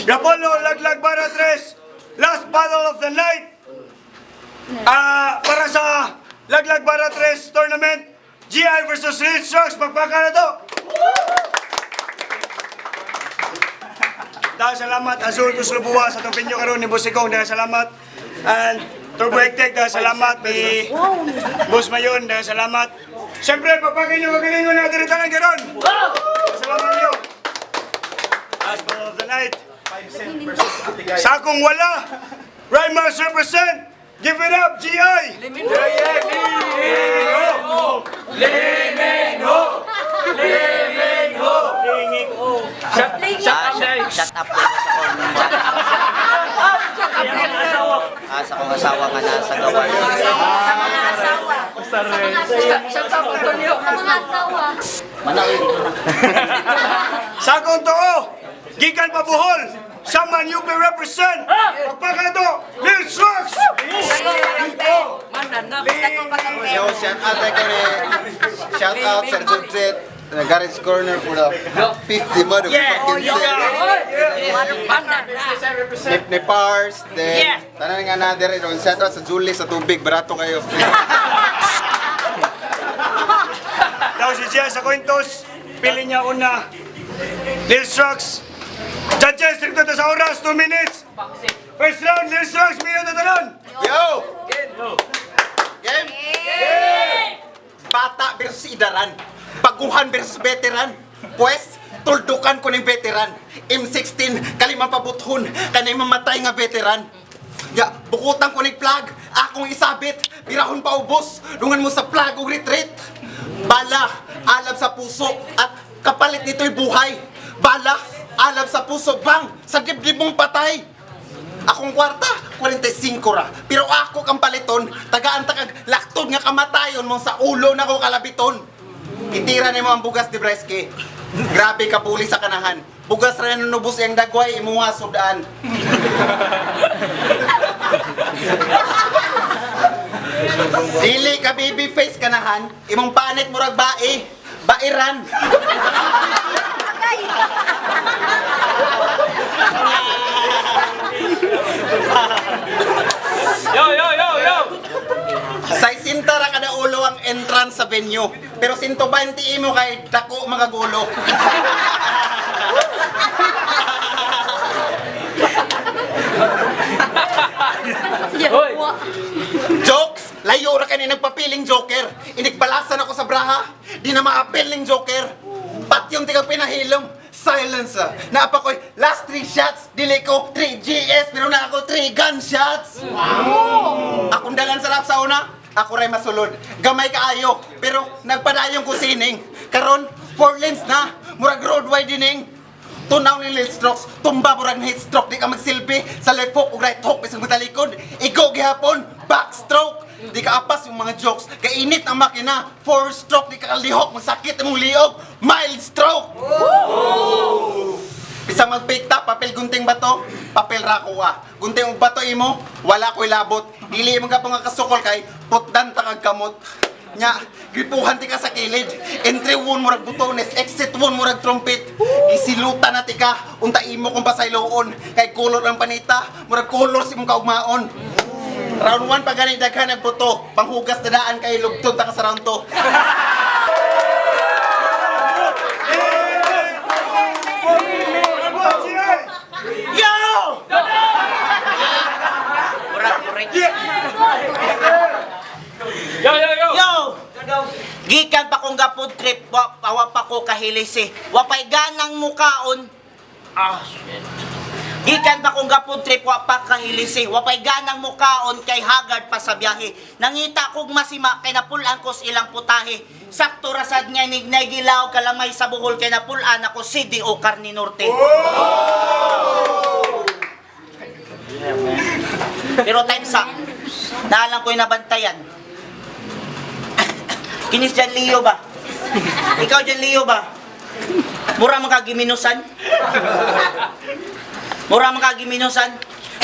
Gapolo, Laglag Baratres, last battle of the night. Para sa Laglag Baratres tournament, GI versus Real Strokes, magpaka na to. Dahil salamat, Azul Tuslubuwa sa itong pinyo karoon ni Busikong, dahil salamat. And Turbo Hectic, dahil salamat. Ni Boss Mayon, dahil salamat. Siyempre, papagay nyo kagalingon natin rin talang karoon. Salamat nyo. Last battle of the night. Sakong wala, Rymars represent. Give it up, GI! Liminho! Liminho! Liminho! Shut up po sa corner. Sa kong asawa nga nasa gawan. Sa mga asawa. Shut up, Antonio! Sa mga asawa. Manawin ko na. Sakong too, gikan pa Bohol. Saman UP represent. Magpaka na to, Lil Strokes! Yo, shout out ko ni shout out Sir Judset, Garage Corner for the 50 motherfucking cent. Ni Pars, then tanan nga na dire ron shout out sa Julie sa tubig, barato kayo. Daw si GI sa Cointos, pili niya una, Lil Strokes. Judges, stricto sa oras, 2 minutes. First round, Lil Strokes, minuto talon. Yo! Game! Bata versus idaran. Baguhan versus veteran. Pues, tuldukan ko ng veteran. M16, kalimang pabuthon, kanay mamatay nga veteran. Ya, bukutan ko ng flag, akong isabit, pirahon pa ubos, dungan mo sa flag o retreat. Bala, alam sa puso, at kapalit nito'y buhay. Bala, alam sa puso, bang, sa dibdib mong patay. Akong kwarta, 45 ra. Pero ako kang paliton, tagaan takag laktod nga kamatayon mong sa ulo na ko kalabiton. Itira ni mo ang bugas di Breske. Grabe ka puli sa kanahan. Bugas rin ang nubos yung dagway, imuha sudaan. Dili ka baby face kanahan, imong panit murag bae, bairan. Yo! Sa isinta ra kada ulo ang entrance sa venue. Pero 120 imo kay dako mga gulo. Jokes! Layo ra kani nagpapiling joker. Inigbalasan ako sa braha. Di na maapel ning joker. Pat yung tigang pinahilom. Silence ah. Naapa ko'y last 3 shots. Dili ko 3 GS. Pero na ako 3 gunshots. Wow! Akong dagan sarap sa una. Ako rin masulod. Gamay kaayo. Pero nagpadayong kusining. Karon 4 lanes na. Murag road widening. Tunaw ni Lil Strokes, tumba murag na heat stroke, di ka magsilbi sa left hook o right hook, bisang matalikod, ikaw gihapon, backstroke, di ka apas yung mga jokes, kainit ang makina, 4 stroke, di ka kalihok, magsakit mong liog, mild stroke! Bisang magpikta, papel gunting bato, papel rakuha. Gunting og bato imo, wala ko'y labot, dili mo ka pang kasukol kay, putdan takag kamot. Nya, gripuhan ti ka sa kilid. Entry 1 murag butones, exit 1 murag trumpet. Gisilutan na ti ka, unta imo kung pasayloon. Kay color ang panita, murag color si mong kaugmaon. Round 1 pag ganit daghan nagbuto, panghugas na daan kay lugtod ta ka sa round 2. Yo! Yo! Gikan pa kong gapod trip, pawa pa ko kahilisi. Wapay ganang mukaon. Gikan pa kong gapod trip, wa pa kahilisi. Wapay ganang mukaon kay hagard pa sa biyahe. Nangita kog masima kay napulan ko sa ilang putahe. Sakto rasad nga nignay gilaw kalamay sa buhol kay napulan ako City o Carni Norte. Pero time sa naalang ko'y nabantayan. Kinis dyan Leo ba? Ikaw dyan Leo ba? Mura magkagiminusan? Mura magkagiminusan?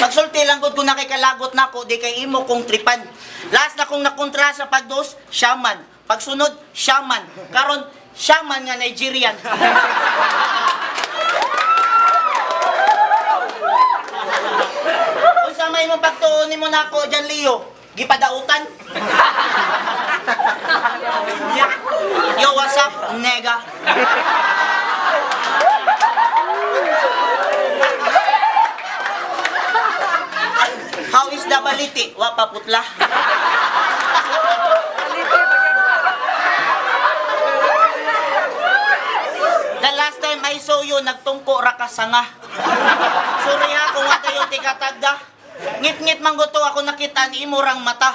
Magsulti lang gud ko na kay kalagot nako, di kay imo kong tripan. Last na kong nakontra sa pagdos, shaman. Pagsunod, shaman. Karon, shaman nga Nigerian. Kung sa may mong pagtuon mo na ako dyan, Leo, gipadautan. Yo, what's up, nega? How is the baliti? Wa paputla. The last time I saw you, nagtungko ra ka sanga. Sorry ha, kung wata yung tikatagda. Ngit-ngit man gusto ako nakita ni imurang mata.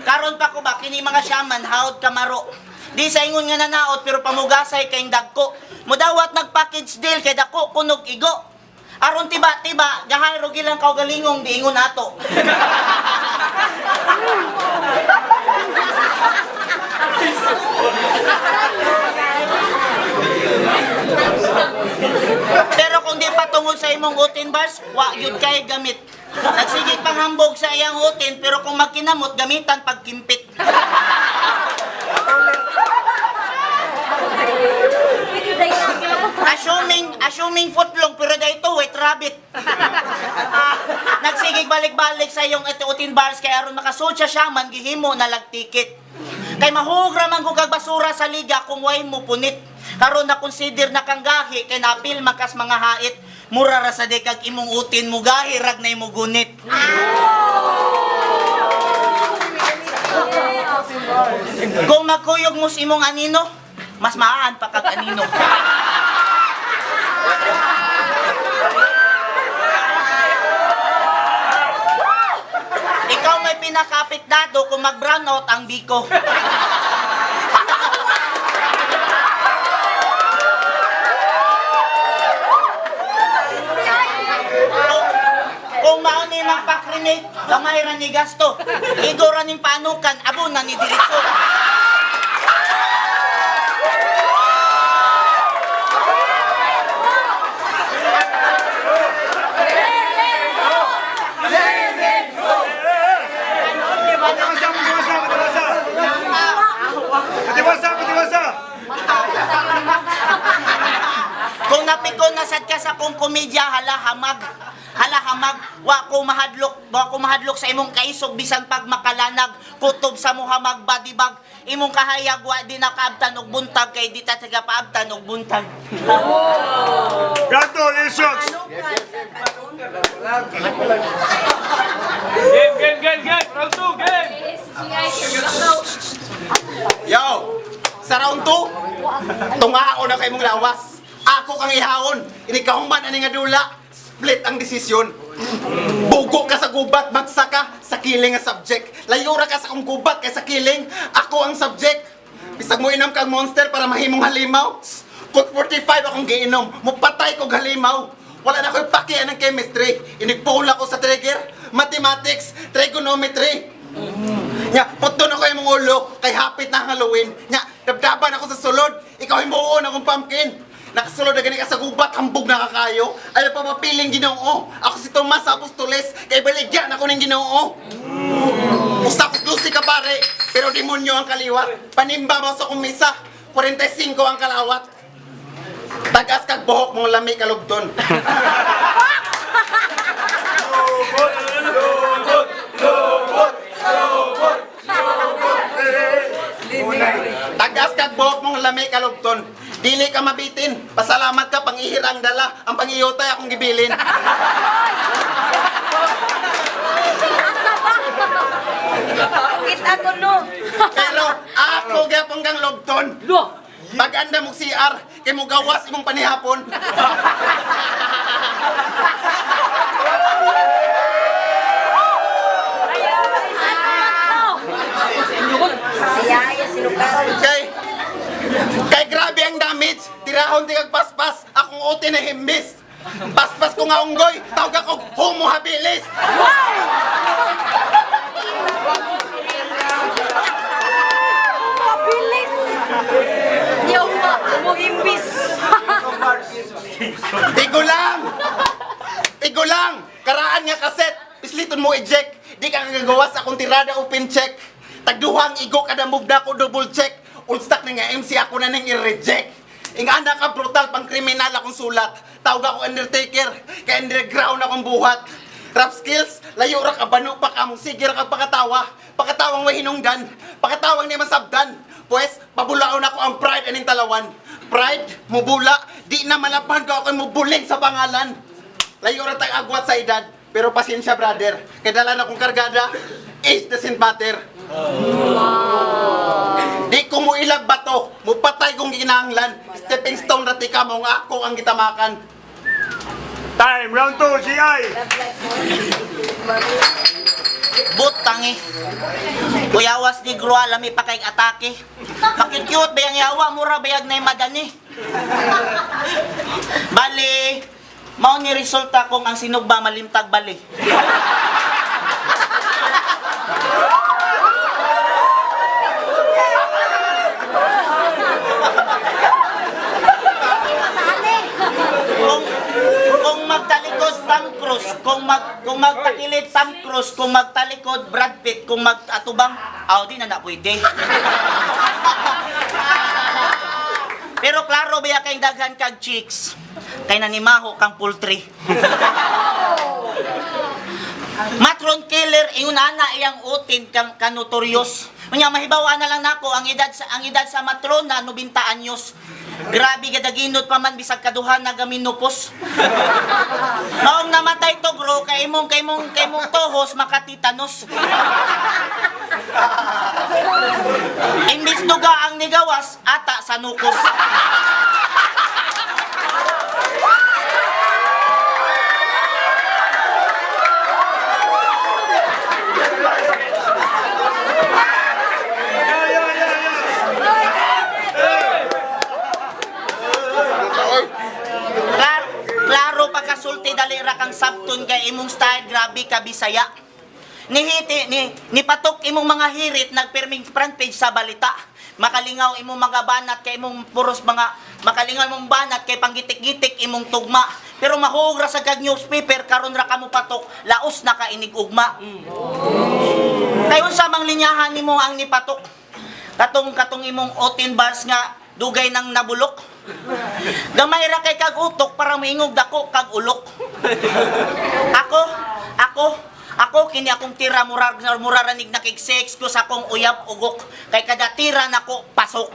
Karon pa ko ba, kini mga shaman, haod kamaro. Di sa ingon nga nanaot, pero pamugasay kayong dagko. Mudawat nag-package deal kay dako kunog igo. Aron tiba-tiba, gahayro gilang kaugalingong di ingon ato. Pero kung di patungod sa imong utin bars, wa yun kay gamit. Nagsigit pang hambog sa iyang utin, pero kung magkinamot, gamitan pagkimpit. Assuming footlong, pero dahito wet rabbit. Nagsigig balik-balik sa iyong utin bars, kaya aron makasuot siya shaman, gihimo na lagtikit. Kay mahugra man kung kag basura sa liga kung way mo punit. Karon na consider na kang gahi, kay napil makas mga hait. Mura ra sa dekag imong utin mo gahi, rag na imo gunit. Kung magkuyog mo sa imong anino, mas maaan pa kag anino. Ikaw may pinakapit dado kung mag-brown out ang biko. Kung mauni ng pakrinate, gamay ra ni gasto. Igo ra ning panukan, abo na ni diretso. Kung napikon na sad ka sa kong komedya, halahamag. Wa ko mahadlok sa imong kaisog bisan pag makalanag. Kutob sa muha magbadibag. Imong kahayag wa di nakaabtan og buntag kay di ta taga paabtan og buntag. Gato, Lishok! Game! Round 2, game! Yo! Sa round 2, tungao na kay mong lawas. Ako kang ihawon. Inikahuman ani nga dula. Split ang desisyon. Bugo ka sa gubat, bagsak ka sa kiling nga subject. Layura ka sa kong gubat kay sa kiling. Ako ang subject. Bisag mo inam kang monster para mahimong halimaw. Kung 45 akong giinom, mupatay kong halimaw. Wala na ko'y pakian ng chemistry. Inigpula ko sa trigger, mathematics, trigonometry. Nya, puto na ko yung ulo, kay hapit na Halloween. Nya, dabdaban ako sa sulod, ikaw himuon akong pumpkin. Nakasulod na gani ka sa gubat, hambog na kakayo. Ay pa mapiling Ginoo. Ako si Tomas Apostoles, kay baligyan ako ng Ginoo. Usap lusi ka pare, pero demonyo ang kaliwat. Panimba mo sa kumisa, 45 ang kalawat. Tagas kag buhok mong lami kalugton. Tagas kag buhok mong lami kalugton. Dili ka mabitin. Pasalamat ka pangihirang dala. Ang pangiyotay akong gibilin. Kita ko no. Pero ako gyapon kang lugton. Pag anda mo CR, kay mo gawas imong panihapon. Ayaya sinukaran. Kay grabe ang damage. Tirahon di kag paspas. Akong uti na himbis. Paspas ko nga unggoy. Tawag ako homo habilis. Mabilis. Yo, Tigo lang! Tigo lang! Karaan nga kaset! Pisliton mo eject! Di ka kagagawa sa akong tirada open check! Tagduhang igo kada mugda ko double check! Ulstak na nga MC ako na nang i-reject! Inganda ka brutal pang kriminal akong sulat! Tawag ako Undertaker! Kaya underground akong buhat! Rap skills, layo ra ka bano pa ka mong sige ra ka pakatawa! Pakatawang may hinungdan! Pakatawang ni masabdan! Pues, pabulaon ako ang pride aning talawan! Pride, mubula, di na malapan ko ako mubuling sa pangalan! Layo ra tayong agwat sa edad, pero pasensya brother, kay dala na kong kargada, age doesn't matter. Di ko mo ilag bato, mupatay kong ginahanglan, stepping stone rati ka mo nga ako ang gitamakan. Time, round 2, GI! Butangi. Kuyawas ni Gro alami pa kay atake. Makikyut bayang yawa mura bayag na madani. Bali, mao ni resulta kung ang sinugba malimtag bali. Kung magtalikod Tom Cruise, kung magtakilid Tom Cruise, kung magtalikod Brad Pitt, kung magatubang, di na pwede. Pero klaro ba kay daghan kag chicks, kay nanimaho kang poultry. Matron killer ingon ana iyang utin kang kanotorious. Unya mahibaw na lang nako ang edad sa matrona 90 anyos. Grabe gadaginod pa man bisag kaduhan na gaminupos. Maong namatay to bro kay imong tohos makatitanos. Imbis duga ang nigawas ata sa nukos. Klaro pagkasulti dali ra kang sabton kay imong style grabe ka Bisaya. Ni patok imong mga hirit nagpirming front page sa balita. Makalingaw imong mga banat kay imong puros mga makalingaw imong banat kay panggitik-gitik imong tugma. Pero mahuog ra sa kag newspaper karon ra kamo patok laos na ka inig ugma. Kay unsa mang linyahan nimo ang nipatok? Katong imong 18 bars nga dugay nang nabulok. Gamay ra kay kag utok para maingog dako kag ulok. Ako kini akong tira muraranig na kig sex ko sa akong uyab ugok kay kada tira nako pasok.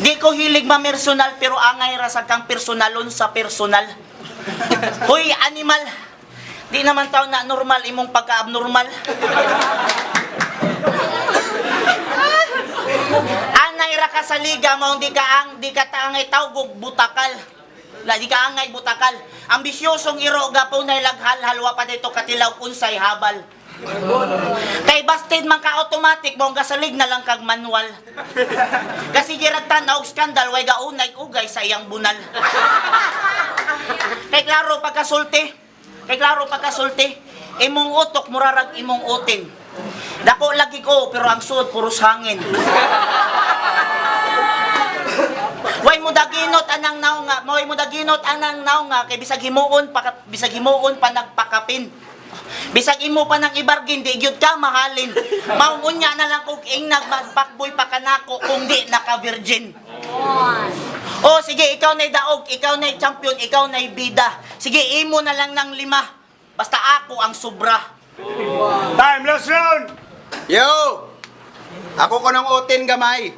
Di ko hilig ma-personal pero angay ra sa kang personalon sa personal. Hoy animal, di naman taon na normal imong pagka-abnormal. Anay ra ka sa liga mo di ka taangay tawgog butakal. Di ka angay butakal. Ambisyosong iro gapo nay laghal halwa pa dito katilaw unsay habal. Kay busted man ka automatic mo gasalig na lang kag manual. Kasi girag tanaw skandal way gaunay ugay sa iyang bunal. Kay klaro pagkasulti. Imong utok murarag imong utin. Dako lagi ko pero ang suod puros hangin. Way mo daginot anang naw nga kay bisag himuon pa nagpakapin. Bisag imo pa nang ibargin di gyud ka mahalin. Maungunya na lang kog ing nagpakboy pa kanako kung di naka-virgin. Oh sige ikaw nay daog, ikaw nay champion, ikaw nay bida. Sige imo na lang ng 5. Basta ako ang sobra. Time, last round! Yo! Ako ko ng utin gamay.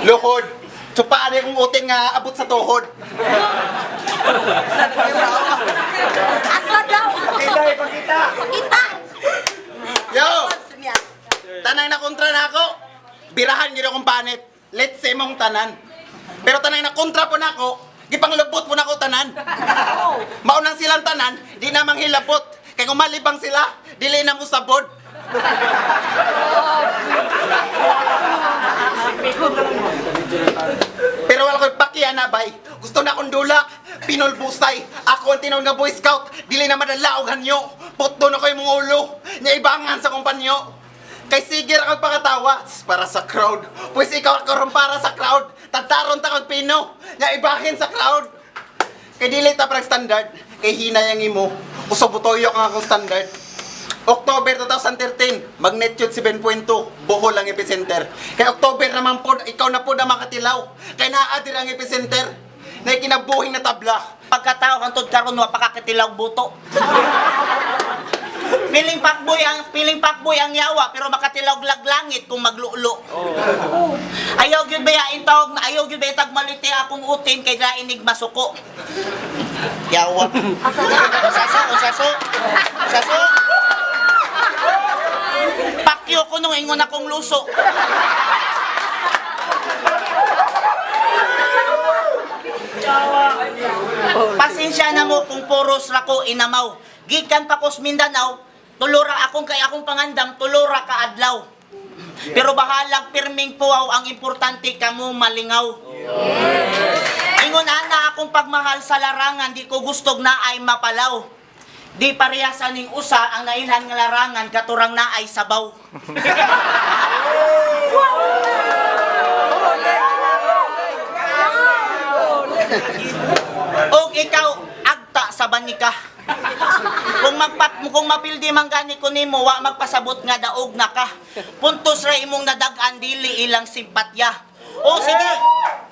Luhod. Tsupaan kong utin nga abot sa tuhod. Asa daw? Pakita! Pakita! Yo! Tanay na kontra na ako. Birahan gina akong panit. Let's say mong tanan. Pero tanay na kontra po na ako. Gipanglubot po na ako tanan. Maunang silang tanan, di na manghilabot. Kaya kung malibang sila, dili na mo sabod. Pero wala ko'y pakiya na bay. Gusto na akong dula, pinulbusay. Ako ang tinawag nga Boy Scout, dili na madala og hanyo. Putdo na ko'y mong ulo, niya ibangan sa kumpanyo. Kay sige ra kag pakatawa para sa crowd. Pues ikaw karon para sa crowd. Tataron ta kag pino. Nya ibahin sa crowd. Kay dili ta parang standard. Kay hinay ang imo. Usobutoyo ang akong standard. October 2013, magnitude 7.2, Bohol ang epicenter. Kay October naman po, ikaw na po na makatilaw. Kay naadir ang epicenter. Na ikinabuhing na tabla. Pagkatao kang tod karon wa pakakatilaw buto. Piling pakboy ang yawa pero makatilaw laglangit kung maglulo. Ayaw gyud ba intawag na ayaw gyud ba tag maliti akong utin kay lainig masuko. Yawa. Saso. Pakyo ko nung ingon akong luso. Pasensya na mo kung puros ra ko inamaw. Gikan pa ko sa Mindanao, tulura akong kay akong pangandam, tulura ka adlaw. Pero bahalag pirming puwaw, ang importante kamo malingaw. Ingon ana akong pagmahal sa larangan, di ko gustog na ay mapalaw. Di parehasan ning usa ang nailhan nga larangan katurang na ay sabaw. Og ikaw agta sa banika. Kung mapildi man gani ko nimo wa magpasabot nga daog na ka. Puntos ra imong nadag-an dili ilang simpatya.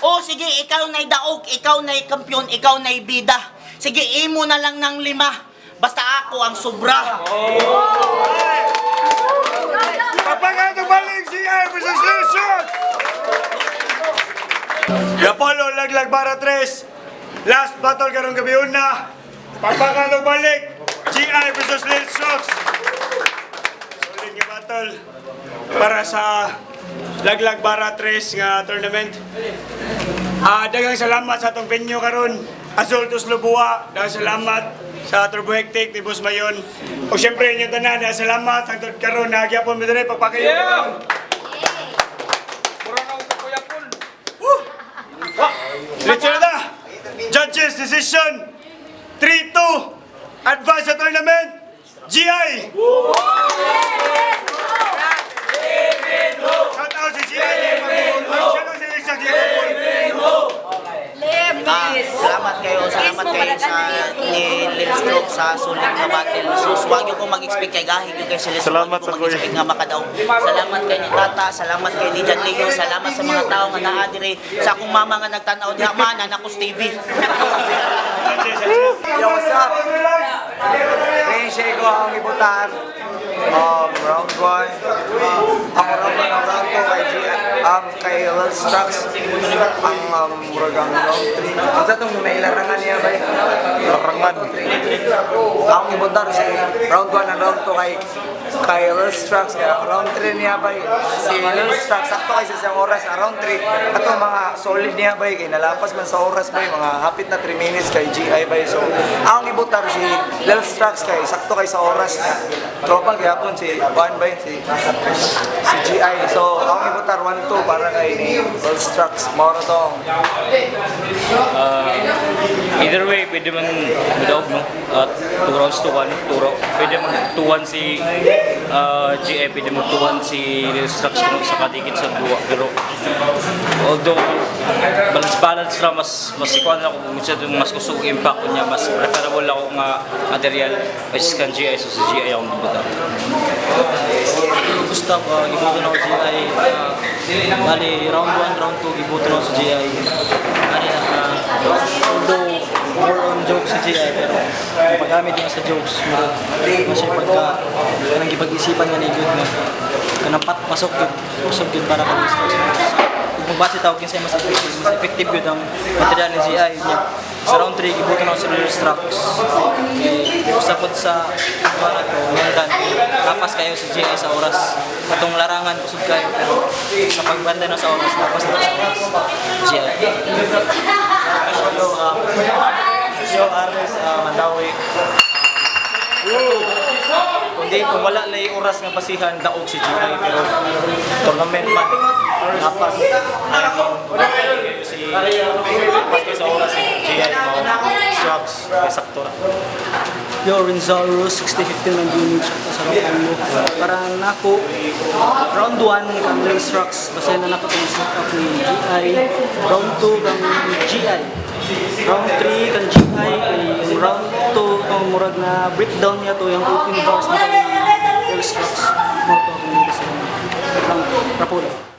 O sige, ikaw nay daog, ikaw nay kampiyon, ikaw nay bida. Sige, imo na lang ng 5. Basta ako ang sobra. Papagano balik si versus Lilson! Yapolo, laglag para 3. Last battle karong gabi una. Papagano balik GI versus Lilson. Solid nga battle para sa laglag para 3 nga tournament. Daghang salamat sa atong venue karon. Azul Tuslubua, daghang salamat sa Turbo Hectic ni Boss Mayon. O siyempre inyong tanan, salamat hangtod karon na gyapon mi diri pagpakayo. Yeah! Mura ka ko yapon. Let's na. Judges decision 3-2. Advance sa tournament. GI. Shout out si GI. Shout out si Lisa Salamat kayo sa ni Lil Stroke sa sulit na battle. So, huwag niyo kong mag-expect kay Gahig yung kay Celeste. Salamat sa mag-expect nga makadaw. Salamat kay ni Tata, salamat kay ni Jan Leo, salamat sa mga tao nga naadire sa akong mama nga nagtanaw diha mana na kus TV. Yo, what's up? Pinche ko ang ibutan. Round 1. Ako round 1 ang round 2 kay Lil Strux. Ang muragang round 3. Ang sa itong nailarangan niya ba? Larangan. Ang ibutan si round 1 ang round 2 kay Lil Strux. Round 3 niya ba? Si Lil Strux, sakto kasi sa oras. Round 3, ito mga solid niya ba? Kaya nalapas man sa oras ba? Mga hapit na 3 minutes kay GI ba? So, ang ibutan si Lil Strux kay sakto kay sa oras niya. Tropa kaya po si Juan ba? Si GI. So, ang ibutan 1-2 para kay Lil Strux. Maura tong. Either way, pwede man daog, no? 2 rounds to 1, 2 rounds. Pwede man 2-1 si GI, pwede man 2-1 si Lil Strux sa kadikit sa duwa. Pero, although, balance lang, mas ikuan ako kung minsan mas gusto ko impact niya, mas preferable ako nga material versus kan GI, so sa GI ako mabuta. Gustav, gibuto na ko GI. Bali, round 1, round 2, gibuto na ko sa GI. Bali, although more on jokes sa GI, pero paggamit niya sa jokes, kasi pagka kanang gipag-isipan nga ni good nga, kanang pasok yun para kami kung base tawag yun sa'yo mas effective yun ang material ng GI niya. Sa round 3, gibuto na ko sa Lil Strux. Usapod sa para ko, London, tapas kayo sa GI sa oras. Itong larangan, usod kayo, pero sa pagbanda na sa oras, tapas na sa oras. GI. So, Arnes, Mandawi. Kung wala na yung oras nga basihan, daog si GI, pero tournament man, tapas si tapas kayo sa oras si GI. So, Strux, kay sakto ra. Yo, Rinzalo, 60-15 lang damage ako sa round mo. Para nako, round 1 kang Lil Strux, basta na nako itong set up ni GI. Round 2 kang GI. Round 3 kang GI. Yung round 2 kang murag na breakdown niya to, yung open bars na kang Lil Strux. Mo to, kung hindi sa Rapulo.